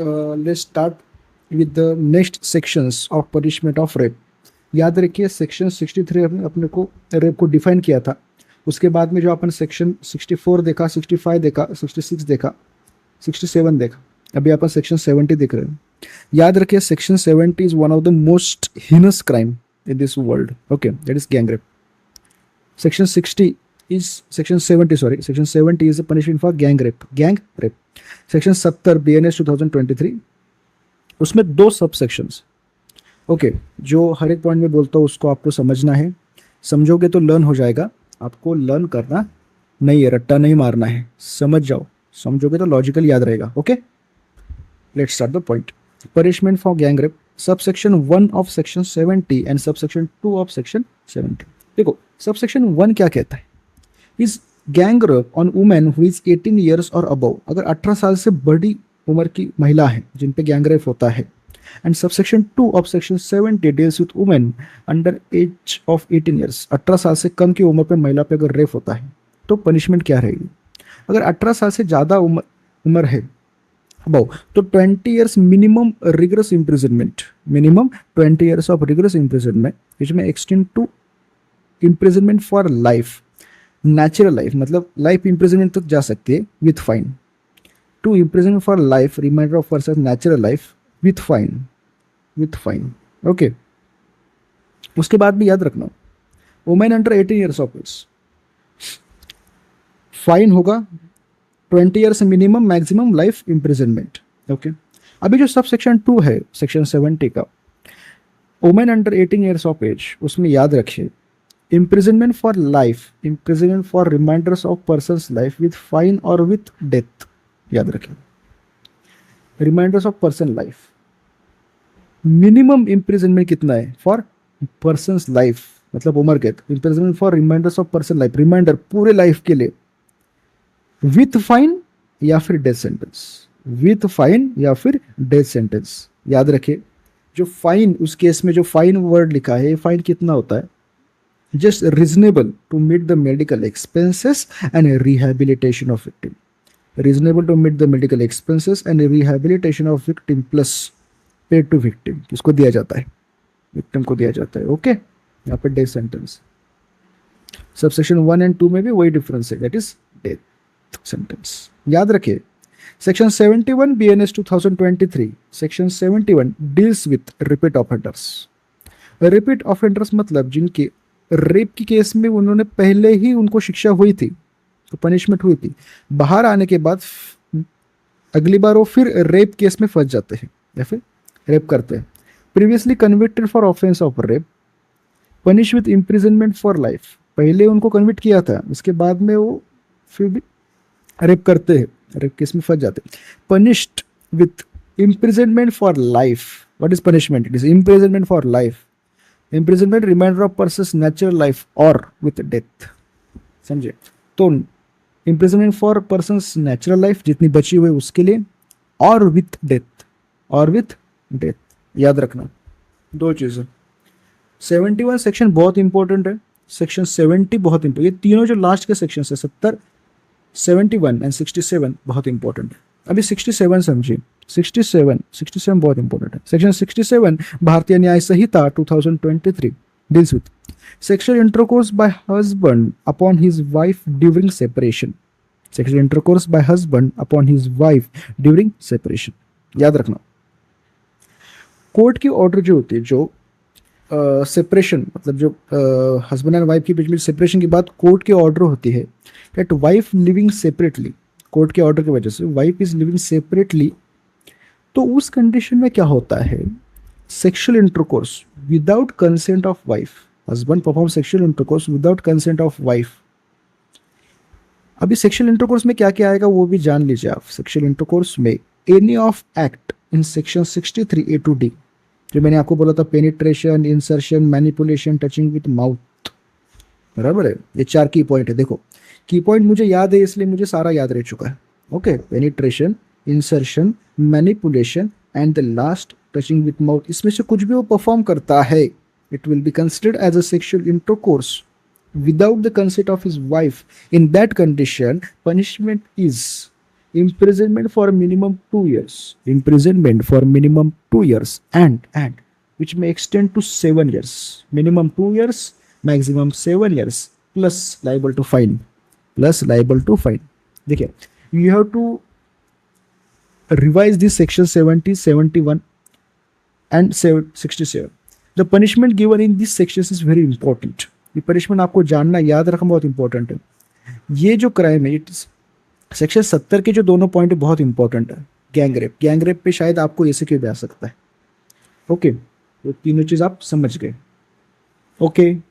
Let's start with the next sections of punishment of rape. याद रखिए section 63 अपने को रेप को डिफाइन किया था। उसके बाद में जो अपन सेक्शन 64 देखा, 65 देखा, 66 देखा, 67 देखा, अभी अपन सेक्शन 70 देख रहे हैं। याद रखिए section 70 is one of the most heinous crime in this world. Okay, that is gang rape. Section 60 is section 70. Sorry, section 70 is a punishment for gang rape. Gang rape. Section 70 BNS 2023. उसमें दो सब sections. Okay, जो हर एक point में बोलता हूँ उसको आपको समझना है। समझोगे तो लर्न हो जाएगा। आपको लर्न करना नहीं है, रट्टा नहीं मारना है। समझ जाओ, समझोगे तो लॉजिकल याद रहेगा। Okay, let's start the point. Punishment for gang rape, subsection 1 of section 70 and subsection 2 of section 70। देखो सबसेक्शन 1 क्या कहता है, is gang rape on women who is 18 years और अबव। अगर 18 साल से बड़ी उम्र की महिला है जिन पे गैंग रेप होता है। And subsection 2 of section 70 deals with women under as of 18 years. 18 साल से कम की उम्र पे महिला पे अगर रेप होता है तो पनिशमेंट क्या रहेगी। अगर 18 साल से ज़्यादा उम्र है अबव तो 20 years minimum rigorous imprisonment, minimum 20 years of rigorous imprisonment which may extend to imprisonment for life, natural life मतलब life imprisonment तक जा सकती है with fine, to imprisonment for life, reminder of versus natural life with fine, with fine. Okay, उसके बाद भी याद रखना women under 18 years of age fine होगा 20 years minimum, maximum life imprisonment. Okay, अभी जो सब सेक्शन 2 है सेक्शन 70 का, women under 18 years of age, उसमें याद रखिए imprisonment for life, imprisonment for remainders of person's life with fine और with death. याद रखिए remainders of person life, minimum imprisonment कितना है फॉर पर्सनस लाइफ मतलब उम्र कैद, imprisonment for remainders of person life, reminder पूरे लाइफ के लिए, विथ फाइन या फिर डेथ सेंटेंस, विथ फाइन या फिर डेथ सेंटेंस। याद रखिए जो फाइन, उस केस में जो फाइन वर्ड लिखा है, फाइन कितना होता है, just reasonable to meet the medical expenses and rehabilitation of victim, reasonable to meet the medical expenses and rehabilitation of victim plus paid to victim, किसको दिया जाता है, विक्टिम को दिया जाता है। ओके, यहाँ पे डेथ सेंटेंस। सबसेक्शन 1 एंड 2 में भी वही डिफरेंस है, दैट इज डेथ सेंटेंस। याद रखिए section 71 BNS 2023, section 71 deals with repeat offenders. Repeat offenders मतलब जिनके रेप की केस में उन्होंने पहले ही उनको शिक्षा हुई थी, तो पनिशमेंट हुई थी, बाहर आने के बाद अगली बार वो फिर रेप केस में फंस जाते हैं या फिर रेप करते हैं। Previously convicted for offence of rape, punish with imprisonment for life. पहले उनको कन्विक्ट किया था, उसके बाद में वो फिर भी रेप करते हैं, रेप केस में फंस जाते हैं। Punished with imprisonment for life. What is punishment? It is imprisonment for life, imprisonment remainder of person's natural life और विथ डेथ। समझे? तो imprisonment for person's natural life जितनी बची हुई उसके लिए, और विथ डेथ, और विथ डेथ। याद रखना दो चीजें। 71 सेक्शन बहुत इंपॉर्टेंट है, सेक्शन 70 बहुत इंपॉर्टेंट। ये तीनों जो लास्ट के सेक्शन है 70, 71 एंड 67 बहुत इंपॉर्टेंट है। अभी 67 समझिए, 67 बहुत इंपॉर्टेंट है। सेक्शन 67 भारतीय न्याय संहिता 2023 deals with sexual intercourse bye husband upon his wife during separation. Sexual intercourse bye husband upon his wife during separation. याद रखना कोर्ट की ऑर्डर जो होती है, जो सेपरेशन मतलब जो हस्बैंड एंड वाइफ के बीच में सेपरेशन के बाद कोर्ट की ऑर्डर होती है that wife living separately, court के ऑर्डर की वजह से वाइफ इज लिविंग सेपरेटली, तो उस कंडीशन में क्या होता है, sexual intercourse without consent of wife, husband perform sexual intercourse without consent of wife. अभी सेक्सुअल इंटरकोर्स में क्या क्या आएगा वो भी जान लीजिए आप। सेक्सुअल इंटरकोर्स में any of act in section 63 A to D, जो मैंने आपको बोला था, penetration, insertion, manipulation, touching with mouth, बराबर है। ये 4 की पॉइंट है। देखो की पॉइंट मुझे याद है इसलिए मुझे सारा याद रह चुका है। Okay, penetration, insertion, manipulation and the last touching with mouth, इसमें से कुछ भी वो परफॉर्म करता है, it will be considered as a sexual intercourse without the consent of his wife. In that condition, punishment is imprisonment for minimum 2 years, imprisonment for minimum 2 years, and which may extend to 7 years, minimum 2 years, maximum 7 years, plus liable to fine. देखिए, you have to revise this section 70, 71 and 67. The punishment given in these sections is very important. ये punishment आपको जानना, याद रखना बहुत important है. ये जो क्राइम है, सेक्शन 70 के जो दोनों पॉइंट बहुत इंपॉर्टेंट है. गैंग रेप पे शायद आपको ऐसे क्यों भी आ सकता है. ओके, तो तीनों चीज आप समझ गए. ओके.